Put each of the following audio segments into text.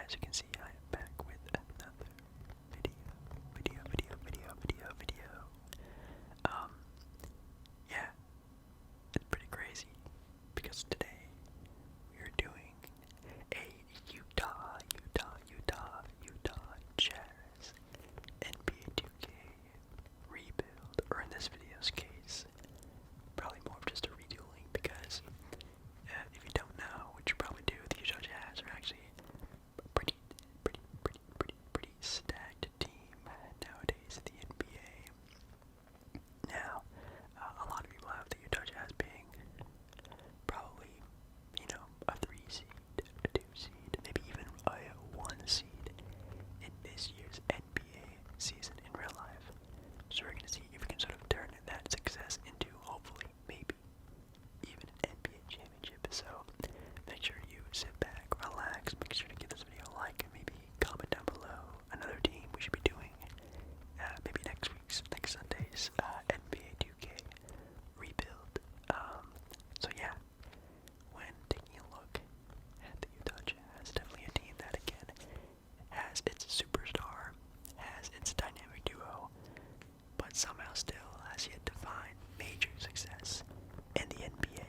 as you can see, I am back with another video. Yeah, it's pretty crazy because today we are doing a Utah Jazz NBA 2K rebuild, or in this video's case, probably more of just a retooling because if you don't know, which you probably do, the Utah Jazz are actually a pretty stacked team nowadays in the NBA. Now, a lot of people have the Utah Jazz being probably, a 3 seed, a 2 seed, maybe even a 1 seed in this year's NBA season in real life. So we're going to see if we can sort of turn that success into, hopefully, maybe even an NBA championship. So make sure you sit back, relax, make sure to give this video a like, and maybe comment down below another team we should be doing. Maybe next Sunday's NBA 2K rebuild. So yeah, when taking a look at the Utah Jazz, definitely a team that again has its superstar, has its dynamic duo, but somehow still has yet to find major success in the NBA.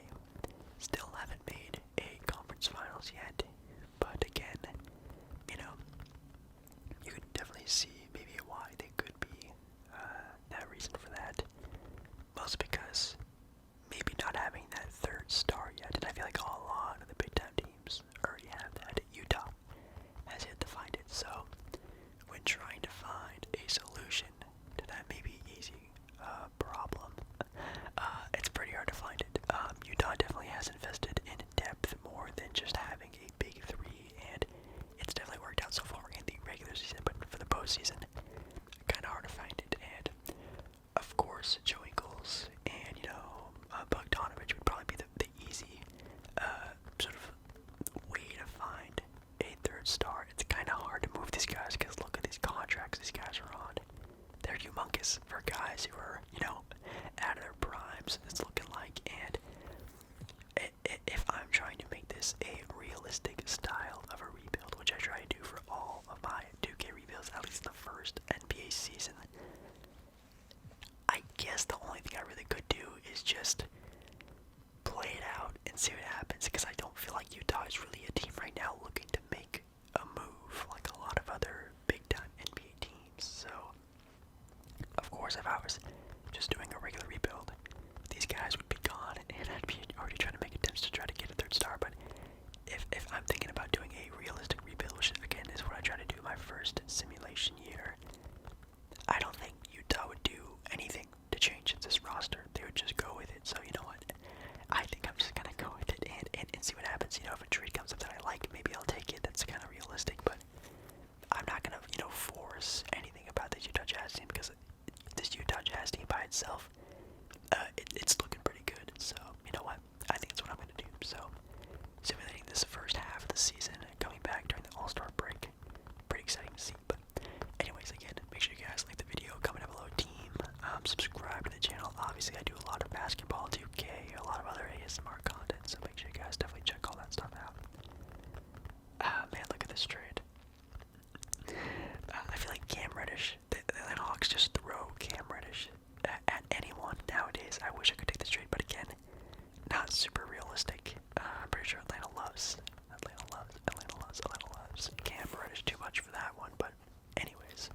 Still haven't made a conference finals yet, but again, you can definitely see maybe why they could be that reason for that. Mostly because maybe not having that third star yet, and I feel like a lot of the big time teams already have that. Utah has yet to find it, so when trying to find a solution to that maybe easy problem, it's pretty hard to find it. Utah definitely has invested in depth more than just having a big three, and it's definitely worked out so far in the regular season, but for the postseason, kind of hard to find it. And of course, Joe Ingles and Bogdanovich would probably be the easy sort of way to find a third star. It's kind of hard to move these guys because look at these contracts these guys are on. They're humongous for guys who are out of their primes. It's looking like, and if I'm trying to make this a realistic style of a rebuild, which I try to do for all of my 2K rebuilds, at least the first NBA season, I guess the only thing I really could do is just play it out and see what happens, because I don't feel like Utah is really a team right now looking to make a move like a lot of other big-time NBA teams. So, of course, if I was just doing a regular rebuild, these guys would be gone, and I'd be already trying to make attempts to try to get a third star. But if I'm thinking about doing a realistic rebuild, which again is what I try to do my first simulation year, I don't think Utah would do anything to change this roster. They would just go with it. So you know what? I think I'm just gonna go with it and see what happens. If a trade comes up that I like, maybe I'll take it. That's kind of realistic, but I'm not gonna force anything about this Utah Jazz team, because this Utah Jazz team by itself, it's looking pretty good. So you know what? I think that's what I'm gonna do. So simulating this first half of the season, coming back during the All-Star break, pretty exciting to see. But anyways, again, make sure you guys like the video, comment down below team, subscribe to the channel. Obviously, I do a lot of basketball 2K, a lot of other ASMR content, so make sure you guys definitely check all that stuff out. Man, look at this trade. I feel like Cam Reddish, the Atlanta Hawks just throw Cam Reddish at anyone nowadays. I wish I could take this trade, but again, not super realistic. I'm pretty sure Atlanta loves Cam Reddish too much for that one. But anyways,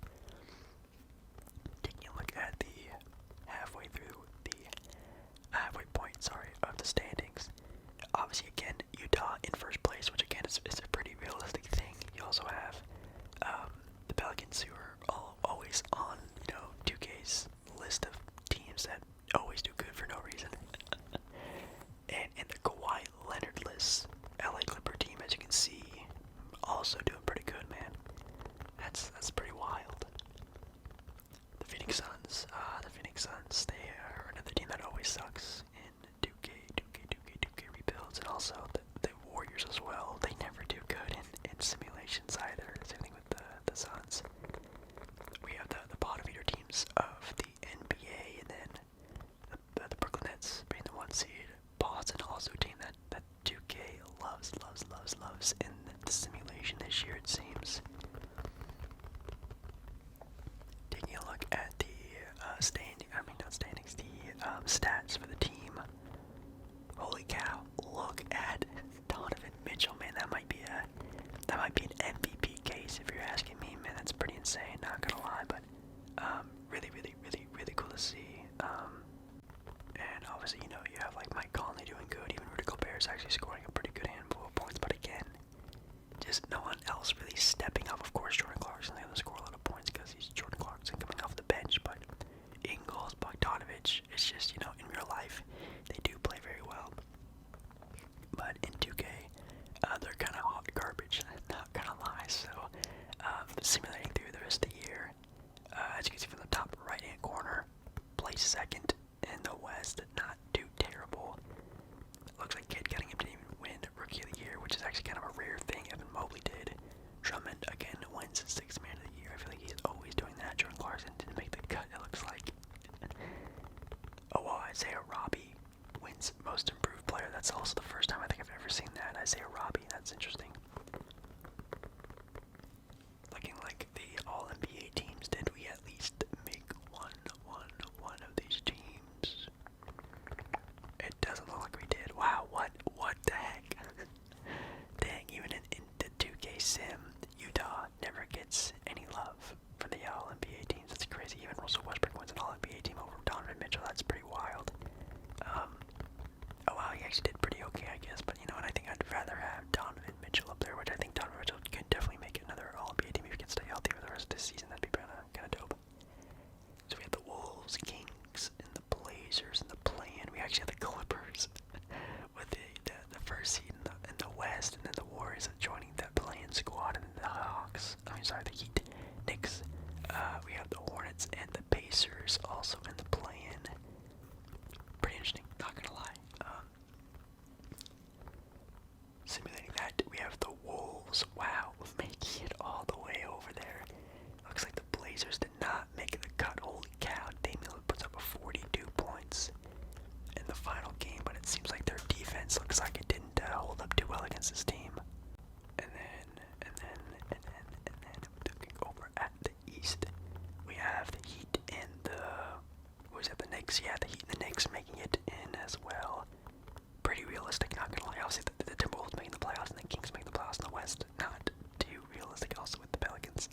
taking a look at the halfway point, of the standings. Obviously, again, Utah in first place, which again is a pretty realistic thing. You also have the Pelicans, who are always on 2K's list of teams that always do good for no reason. and the Kawhi Leonard-less LA Clipper team, as you can see, also doing pretty good, man. That's pretty wild. The Phoenix Suns, they are another team that always sucks in 2K rebuilds, and also the Warriors as well. They never do good in simulations either. Same thing with the Suns. We have the bottom feeder teams of the NBA, and then the Brooklyn Nets being the 1 seed. Boston also a team that 2K loves in the simulation this year, it seems. players actually scoring a pretty good handful of points, but again, just no one else really stepping up. Of course, Jordan Clarkson's going to score a lot of points because he's Jordan Clarkson coming off the bench, but Ingles, Bogdanovic, it's just, you know, in real life, they do play very well. But in 2K, they're kind of hot garbage, not gonna lie. So, simulating through the rest of the year, as you can see from the top right-hand corner, placed second in the West, not too terrible. Looks like Kid Cunningham didn't even win Rookie of the Year, which is actually kind of a rare thing. Evan Mobley did. Drummond again wins 6th Man of the Year. I feel like he's always doing that. Jordan Clarkson didn't make the cut, it looks like. Oh, well, Isaiah Robbie wins Most Improved Player. That's also the first time I think I've ever seen that. Isaiah Robbie, that's interesting. Looking like the All-NBA teams. Did we at least make one of these teams? It doesn't look like we did. Wow, what the heck? Dang, even in the 2K sim, Utah never gets any love for the All-NBA teams. That's crazy. Even Russell Westbrook wins an All-NBA team over Donovan Mitchell. That's pretty wild. Oh wow, he actually did pretty okay, I guess. But you know what? I think I'd rather have Donovan Mitchell up there, which I think Donovan Mitchell could definitely make another All-NBA team if he can stay healthy for the rest of this season. That'd be kind of dope. So we have the Wolves, Kings, and the Blazers in the play-in. We actually have the Clippers with the first seed in the West, and then the Warriors joining that play-in squad, and then the Hawks. The Heat, Knicks. We have the Hornets and the Pacers also in the play-in. Pretty interesting, not gonna lie. Simulating that, we have the Wolves. Wow, making it all the way over there. Looks like the Blazers did not make the cut. Holy cow, Damian puts up a 42 points in the final game, but it seems like their defense looks like it didn't hold up too well against this team. And then looking over at the East, we have the Heat and the Knicks. Yeah, the Heat and the Knicks making it in as well. Pretty realistic, not gonna lie. Obviously, the Timberwolves making the playoffs and the Kings making the playoffs in the West. Not too realistic. Also with the Pelicans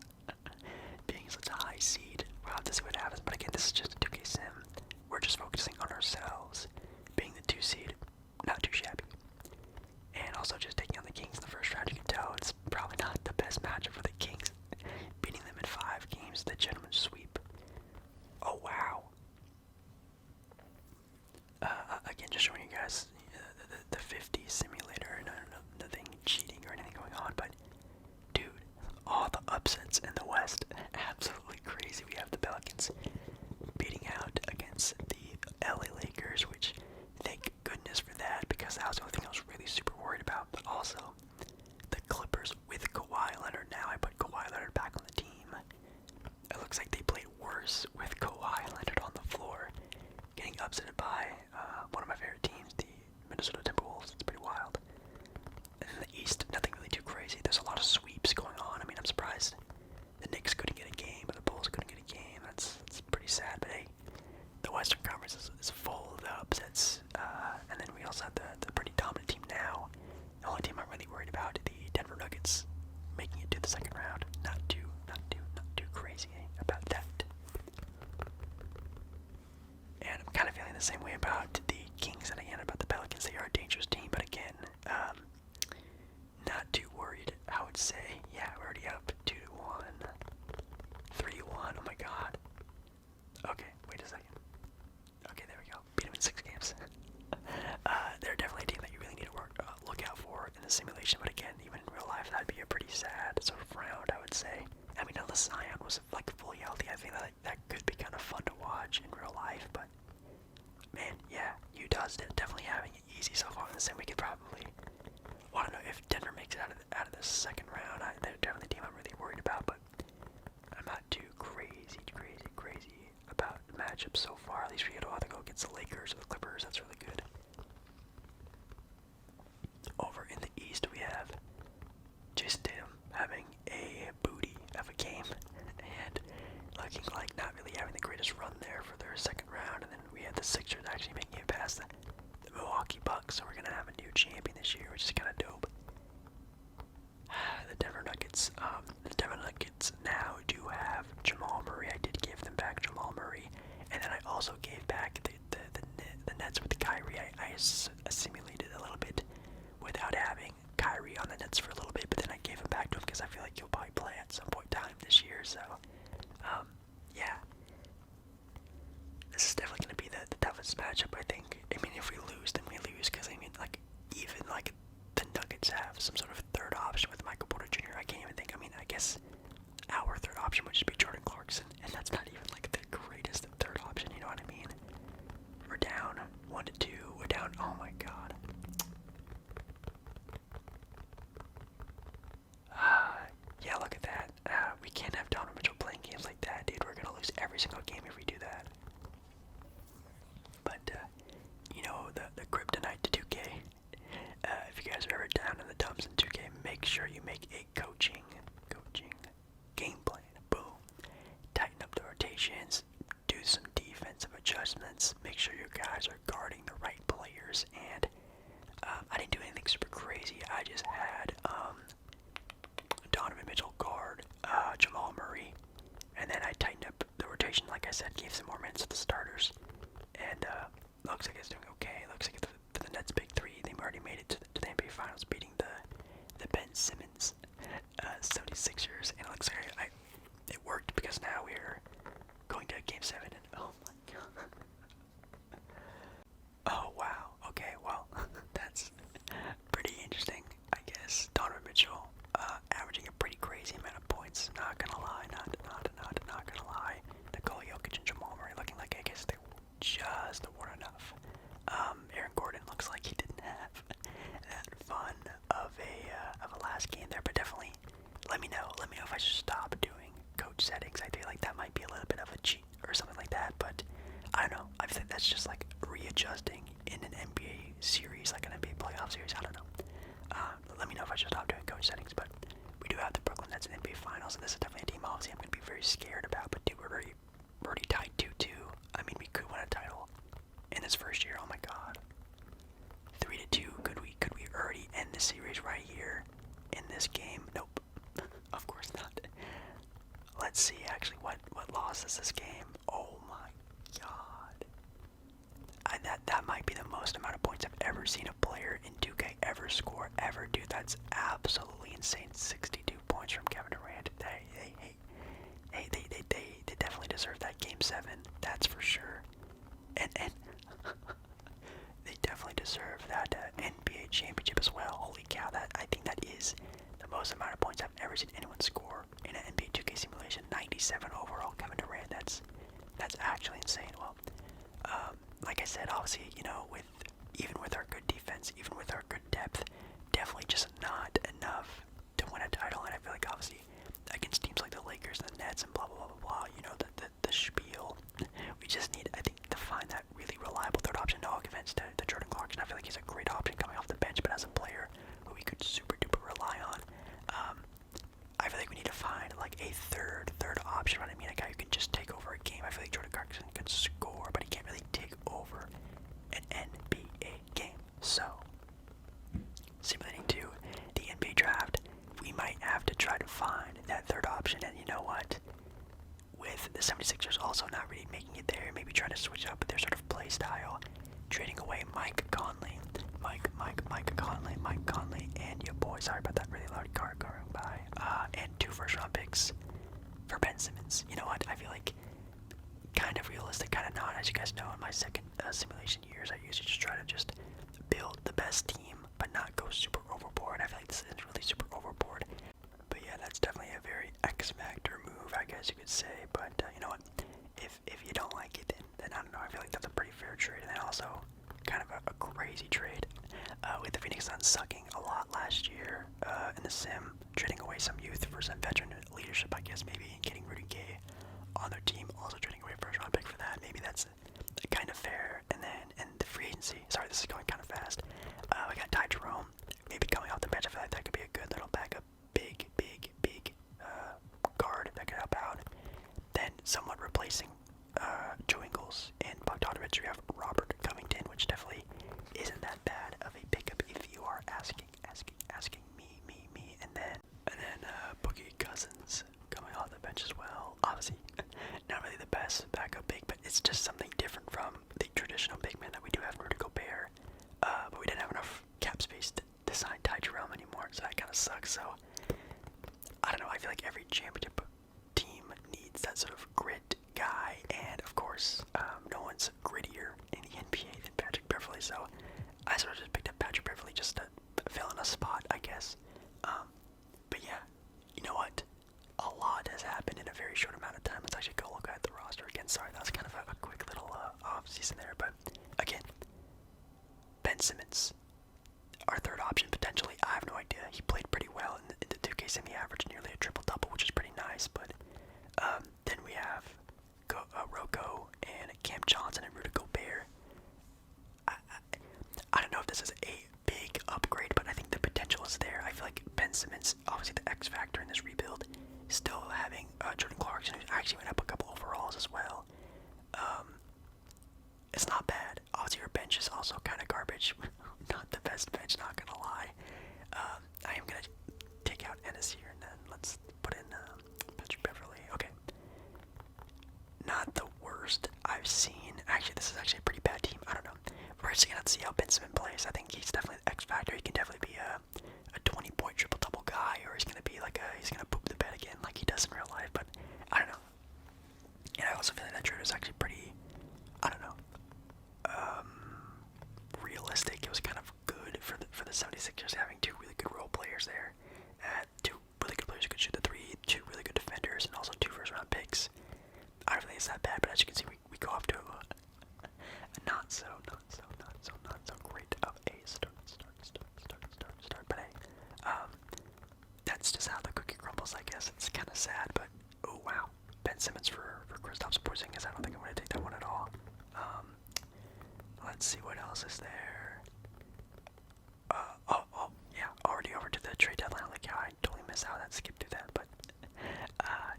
being such a high seed, we'll have to see what happens. But again, this is just a 2K sim. We're just focusing on ourselves being the 2 seed, not too shabby. And also just taking on the Kings in the first round. You can tell it's probably not the best matchup for the Kings. Beating them in 5 games, the gentleman's sweep. Oh wow. Again, just showing you guys the 50 simulator. Nothing cheating or anything going on, but dude, all the upsets in the West, absolutely crazy. We have the Pelicans beating out against the LA Lakers, which thank goodness for that, because that was the only thing I was really super worried about. But also the Clippers with Kawhi Leonard. Now I put Kawhi Leonard back on the team. It looks like they played worse with Kawhi Leonard on the floor, getting upset by one of my favorite teams, the Minnesota Timberwolves. It's pretty wild. And in the East, nothing really too crazy. There's a lot of sweeps going on. I mean, I'm surprised the Knicks couldn't get a game, but the Bulls couldn't get a game. That's pretty sad. But hey, the Western Conference is full of the upsets. And then we also have the pretty dominant team now. The only team I'm really worried about, the Denver Nuggets, making it to the second round. Not too crazy about that. And I'm kind of feeling the same way about the Kings and again about the Pelicans. They are a dangerous team, but again, not too worried, I would say. Yeah, we're already up 2-1, 3-1. Oh my god. Okay, wait a second. Okay, there we go. Beat them in 6 games. They're definitely a team that you really need to look out for in the simulation, but again, even in real life, that'd be a pretty sad sort of round, I would say. I mean, unless Zion was like fully healthy, I think that could be kind of fun to watch in real life, but man, yeah, Utah's definitely having it easy so far in the sim. We could probably, well, I don't know if Denver makes it out of the second round. They're definitely the team I'm really worried about, but I'm not too crazy about the matchup so far. At least we don't have to go against the Lakers or the Clippers. That's really good. Over in the East, we have Jason Tatum having a booty of a game and looking like not really having the greatest run there for their second round. And then we have the Sixers actually making it past the Milwaukee Bucks, so we're gonna have a new champion this year, which is kind of dope. The Denver Nuggets now do have Jamal Murray. I did give them back Jamal Murray, and then I also gave back the Nets with the Kyrie. I simulated a little bit Nets for a little bit, but then I gave him back to him because I feel like he'll probably play at some point in time this year. So, yeah, this is definitely going to be the toughest matchup, I think. I mean, if we lose, then we lose, because I mean, like, even like the Nuggets have some sort of third option with Michael Porter Jr. I can't even think. I mean, I guess our third option would just be Jordan Clarkson, and that's not even like the greatest third option. You know what I mean? We're down 1-2. We're down. Oh my God. Yeah, look at that. We can't have Donovan Mitchell playing games like that, dude. We're gonna lose every single game if we do that. But you know, the kryptonite to 2K. If you guys are ever down in the dumps in 2K, make sure you make a coaching game plan. Boom. Tighten up the rotations. Do some defensive adjustments. Make sure your guys are guarding the right players. And I didn't do anything super crazy. I just had Donovan Mitchell guard Jamal Murray, and then I tightened up the rotation. Like I said, gave some more minutes to the starters, and looks like it's doing okay. Looks like for the Nets' big three, they've already made it to the NBA Finals, beating the Ben Simmons 76ers, and it looks like it worked because now we're going to Game 7, and oh my God. Oh wow. Okay, well, that's pretty interesting, I guess. Donovan Mitchell averaging a pretty crazy amount of points. Not gonna lie, not gonna lie. Nikola Jokic and Jamal Murray looking like, I guess they just weren't enough. Aaron Gordon looks like he didn't have that fun of a last game there, but definitely let me know if I should stop doing coach settings. I feel like that might be a little bit of a cheat or something like that, but I don't know. I think that's just like readjusting in an NBA series, like an NBA playoff series. I don't know. Let me know if I should stop doing coach settings, but we do have the Brooklyn Nets in NBA Finals, and this is definitely a team obviously I'm going to be very scared about, but dude, we're already tied 2-2. I mean, we could win a title in this first year. Oh my God. 3-2. Could we already end the series right here in this game? Nope. Of course not. Let's see actually what loss is this game. Oh my God. That might be the most amount of points I've ever seen a player in 2K ever score ever, dude. That's absolutely insane. 62 points from Kevin Durant. They definitely deserve that Game 7. That's for sure. And they definitely deserve that NBA championship as well. Holy cow! I think that is the most amount of points I've ever seen anyone score in an NBA 2K simulation. 97 overall. Kevin Durant. That's actually insane. Well, like I said, obviously, you know, even with our good defense, even with our good depth, definitely just not enough to win a title. And I feel like obviously against teams like the Lakers and the Nets and blah blah blah blah blah, you know, the spiel. We just need, I think, to find that really reliable third option. No offense to Jordan Clarkson. I feel like he's a great option coming off the bench, but as a player who we could super duper rely on, I feel like we need to find like a third option. Right? I mean, a guy who can just take over a game. I feel like Jordan Clarkson can score, but he can't really take over an NBA game. So, simulating to the NBA draft, we might have to try to find that third option. And you know what? With the 76ers also not really making it there, maybe trying to switch up their sort of play style, trading away Mike Conley, and your boy, sorry about that really loud car going by, and 2 first-round picks for Ben Simmons. You know what? I feel like kind of realistic, kind of not. As you guys know, in my second simulation years, I usually just try to just build the best team, but not go super overboard. I feel like this isn't really super overboard. But yeah, that's definitely a very X-Factor move, I guess you could say. But you know what? If you don't like it, then I don't know. I feel like that's a pretty fair trade. And then also kind of a crazy trade with the Phoenix Suns sucking a lot last year in the sim, trading away some youth for some veteran leadership, I guess, maybe, and getting Rudy Gay on their team, also trading away a first-round pick for that. Maybe that's kind of fair. And then in the free agency, sorry, this is going kind of fast. We got Ty Jerome, maybe coming off the bench. I feel like that could be a good little backup, big guard that could help out. Then somewhat replacing Joe Ingles and Bogdanovic. We have Robert Covington, which definitely isn't that bad of a pickup if you are asking me. And then Boogie Cousins coming off the bench as well. Obviously, not really the best backup big, but it's just something different from the traditional big man that we do have in Rudy Gobert. But we didn't have enough cap space to to sign Ty Jerome anymore, so that kind of sucks. So I don't know. I feel like every championship team needs that sort of grit guy, and of course, no one's grittier in the NBA than Patrick Beverley. So I sort of just picked up Patrick Beverley just to fill in a spot, I guess. But yeah, you know what? A lot has happened in a very short amount of time. Let's actually go look at the roster again. Sorry, that was kind of a quick little off-season there, but again, Ben Simmons, our third option potentially. I have no idea. He played pretty well in the 2K sim. He averaged nearly a triple-double, which is pretty nice. But then we have Rocco and Cam Johnson and Rudy Gobert. I don't know if this is a big upgrade, but I think the potential is there. I feel like Ben Simmons, obviously the X factor in this rebuild, still having Jordan Clarkson, who actually went up a couple overalls as well. It's not bad. Obviously, your bench is also kind of garbage. Not the best bench, not gonna lie. I am gonna take out Ennis here, and then let's put in Patrick Beverley. Okay. Not the worst I've seen. Actually, this is actually a pretty bad team. I don't know. We're just gonna have to see how Ben Simmons plays. I think he's definitely the X factor. He can definitely be a 20-point triple-double guy, or he's gonna be like he's gonna poop the bed again like he does in real life. But I don't know. And I also feel like that trade was actually pretty, I don't know, realistic. It was kind of good for the 76ers having two really good role players there. Two really good players who could shoot the three, two really good defenders, and also two first-round picks. I don't think it's that bad, but as you can see, we go off to a not so great of a start. But hey, that's just how the cookie crumbles, I guess. It's kind of sad, but oh wow, Ben Simmons for Kristaps Porzingis. I don't think I'm gonna take that one at all. Let's see what else is there. Yeah, already over to the trade deadline. Like, yeah, I totally missed out. I skipped through that, but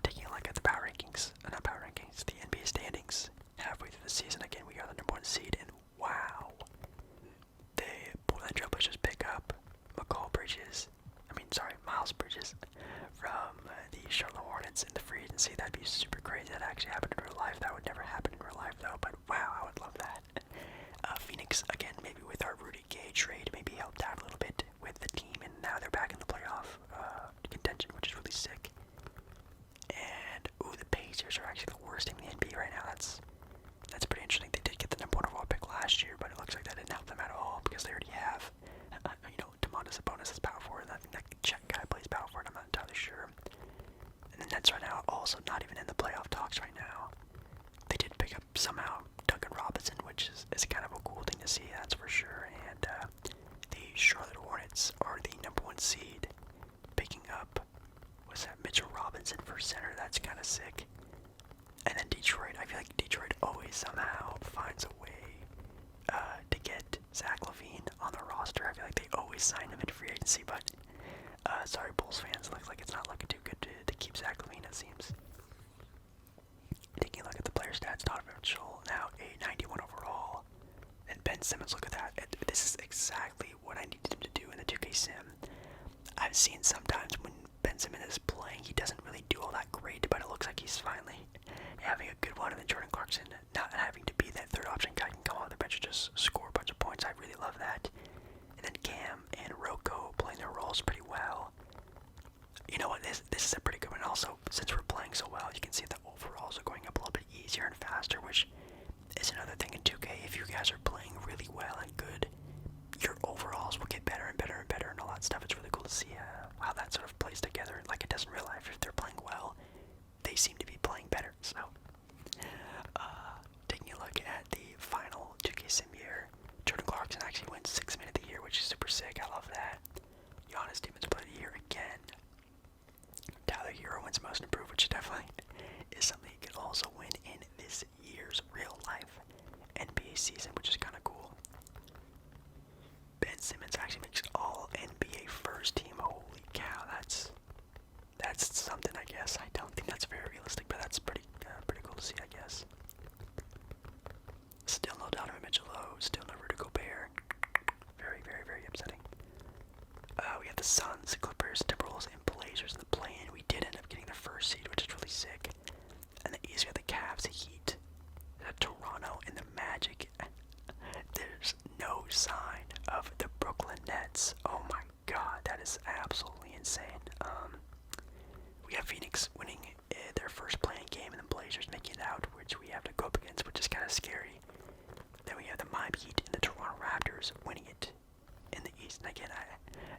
taking a look at the power rankings, not power rankings, the NBA standings. Halfway through the season, again, we are the #1 seed, and wow, the Portland Trailblazers pick up Miles Bridges from the Charlotte Hornets in the free agency. That'd be super crazy. That actually happened in real life. That would never happen in real life, though, but wow, I would love that. Phoenix, again, maybe with our Rudy Gay trade, maybe helped out a little bit with the team, and now they're back in the playoff contention, which is really sick. And, ooh, the Pacers are actually the worst team in the NBA right now. That's pretty interesting. They did get the #1 overall pick last year, but it looks like that didn't help them at all because they already have, Domantas Sabonis as power forward. I think that Czech guy plays power forward. I'm not entirely sure. And the Nets right now are also not even in the playoff talks right now. They did pick up somehow Duncan Robinson, which is kind of a cool thing to see, that's for sure. And the Charlotte Hornets are the #1 seed, picking up, what's that, Mitchell Robinson for center. That's kind of sick. And then Detroit, I feel like Detroit always somehow finds a way to get Zach LaVine on the roster. I feel like they always sign him in free agency, but sorry, Bulls fans, looks like it's not looking too good to keep Zach LaVine, it seems. Taking a look at the player stats, Donovan Mitchell now a 91 overall, and Ben Simmons, look at that. This is exactly what I needed him to do in the 2K sim. I've seen sometimes when Ben Simmons is playing, he doesn't really do all that great, but it looks like he's finally having a good one. And then Jordan Clarkson not having to be that third option guy, can come off the bench and just score a bunch of points. I really love that. And then Cam and Rocco playing their roles pretty well. You know what, this is a pretty good one. Also, since we're playing so well, you can see the overalls are going up a little bit easier and faster, which is another thing in 2K. If you guys are playing really well and good, your overalls will get better and better and better and all that stuff. It's really cool to see how that sort of plays together like it does in real life. If they're playing well, they seem to be playing better. So, taking a look at the final 2K sim year, Jordan Clarkson actually wins 6 Man of the Year, which is super sick. I love that. Giannis Defensive Player of the Year again. Tyler Hero wins Most Improved, which definitely is something he could also win in this year's real life NBA season, which is kind of cool. Ben Simmons actually makes all NBA first team. Holy cow, that's something, I guess. I don't think that's very realistic, but that's pretty cool to see, I guess. Still no Donovan Mitchell, still no Rudy Gobert. Very, very, very upsetting. We have the Suns, Clippers, Timberwolves, and Blazers in the play-in. We did end up getting the first seed, which is really sick. Blazers making it out, which we have to go up against, which is kind of scary. Then we have the Miami Heat and the Toronto Raptors winning it in the East. And again,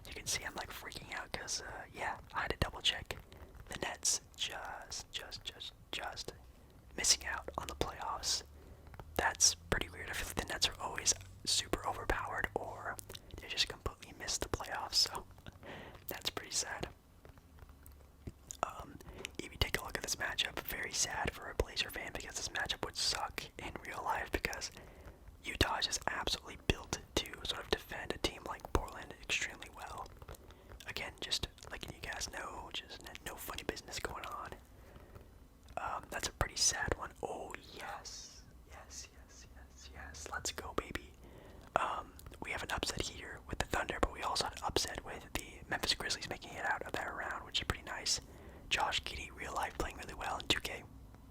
you can see I'm like freaking out because, yeah, I had to double check. The Nets just missing out on the playoffs. That's pretty weird. I feel like the Nets are always super overpowered, or they just completely missed the playoffs. So that's pretty sad. If you take a look at this matchup, very sad for a Blazer fan because this matchup would suck in real life because Utah is just absolutely built to sort of defend a team like Portland extremely well. Again, just letting you guys know, just no funny business going on. That's a pretty sad one. Oh yes, let's go, baby. We have an upset here with the Thunder, but we also had an upset with the Memphis Grizzlies making it out of that round, which is pretty nice. Josh Giddey, real life, playing really well in 2K.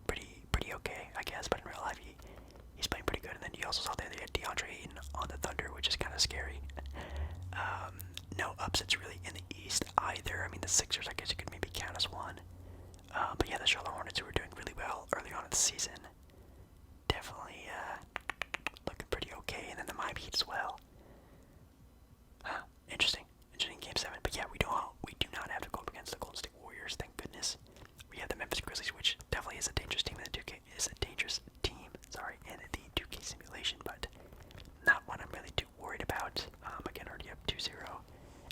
Pretty okay, I guess, but in real life he's playing pretty good. And then you also saw there they had DeAndre Ayton on the Thunder, which is kind of scary. No upsets really in the East either. I mean, the Sixers, I guess you could maybe count as one. But yeah, the Charlotte Hornets, who were doing really well early on in the season, definitely looking pretty okay. And then the Miami Heat as well. Interesting game 7. But yeah, we do not have to go up against the Golden State Warriors, thank goodness. We have the Memphis Grizzlies, which definitely is a dangerous team in the 2K. In the 2K simulation, but not one I'm really too worried about. Again, already up 2-0.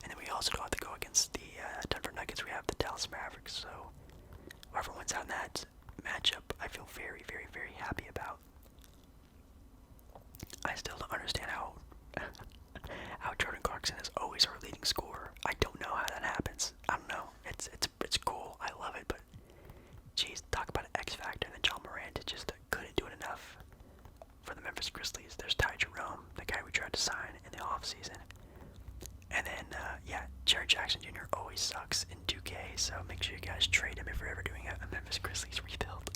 And then we also have to go against the Denver Nuggets. We have the Dallas Mavericks. So whoever wins out in that matchup, I feel very, very, very happy about. I still don't understand how Jordan Clarkson is always our leading scorer. I don't know how that happens. I don't know. It's cool. I love it, but geez, talk about an X factor. And then John Morant just couldn't do it enough for the Memphis Grizzlies. There's Ty Jerome, the guy we tried to sign in the offseason. And then, yeah, Jerry Jackson Jr. always sucks in 2K, so make sure you guys trade him if you're ever doing a Memphis Grizzlies rebuild.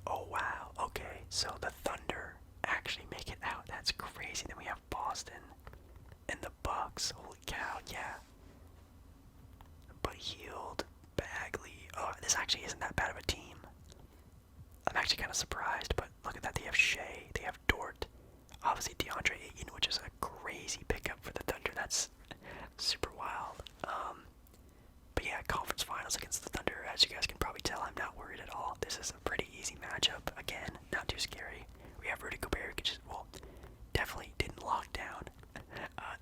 Oh, wow. Okay, so the Thunder actually make it out. That's crazy. Then we have Boston and the Bucks. Holy cow, yeah. But Hield, Bagley. Oh, this actually isn't that bad of a team. I'm actually kind of surprised, but look at that. They have Shea, they have Dort, obviously DeAndre Ayton, which is a crazy pickup for the Thunder. That's super wild. But yeah, conference finals against the Thunder. As you guys can probably tell, I'm not worried at all. This is a pretty easy matchup. Again, not too scary. We have Rudy Gobert, which definitely didn't lock down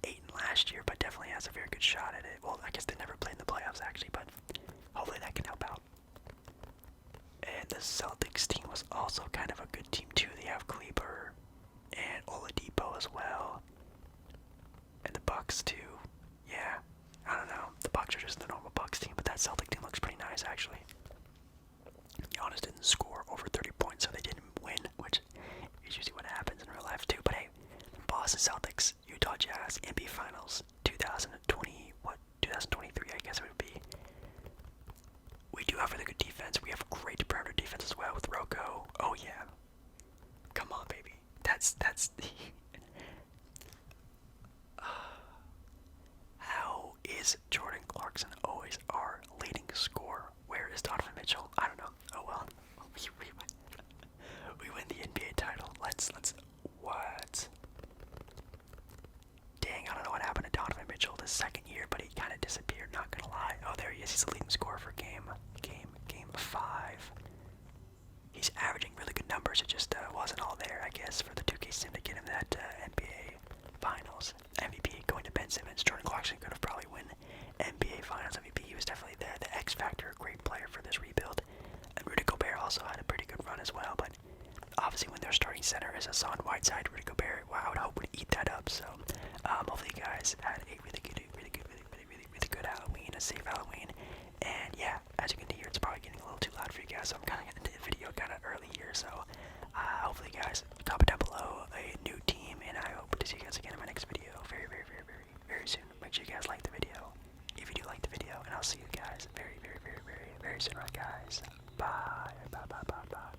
Ayton last year, but definitely has a very good shot at it. Well, I guess they never played in the playoffs actually, but hopefully that can help out. And the Celtics team was also kind of a good team too. They have Kleber and Oladipo as well. And the Bucks too. Yeah, I don't know. The Bucks are just the normal Bucks team, but that Celtic team looks pretty nice actually. Giannis didn't score over 30 points, so they didn't win, which is usually what happens in real life too. But hey, Boston Celtics, Utah Jazz, NBA Finals, 2023 I guess it would be. We do have really good defense. We have great perimeter defense as well with Rocco. Oh yeah. Come on, baby. That's the how is Jordan Clarkson always our leading scorer? Where is Donovan Mitchell? I don't know. Oh well. We win the NBA title. Let's what? Dang, I don't know what happened to Donovan Mitchell this second year, but he kind of disappeared, not gonna lie. Oh, there he is. He's the leading scorer for game 5. He's averaging really good numbers. It just wasn't all there, I guess, for the 2K sim to get him that NBA Finals MVP going to Ben Simmons. Jordan Clarkson could have probably won NBA Finals MVP. He was definitely the X factor, a great player for this rebuild. And Rudy Gobert also had a pretty good run as well, but obviously when their starting center is Hassan Whiteside, Rudy Gobert, wow, I would hope would eat that up. So hopefully you guys had a really good Halloween, a safe Halloween. And yeah, as you can hear, it's probably getting a little too loud for you guys, so I'm kind of getting into the video kind of early here. So hopefully you guys comment down below a new team, and I hope to see you guys again in my next video very, very, very, very, very soon. Make sure you guys like the video if you do like the video, and I'll see you guys very, very, very, very, very soon, right guys? Bye, bye, bye, bye, bye.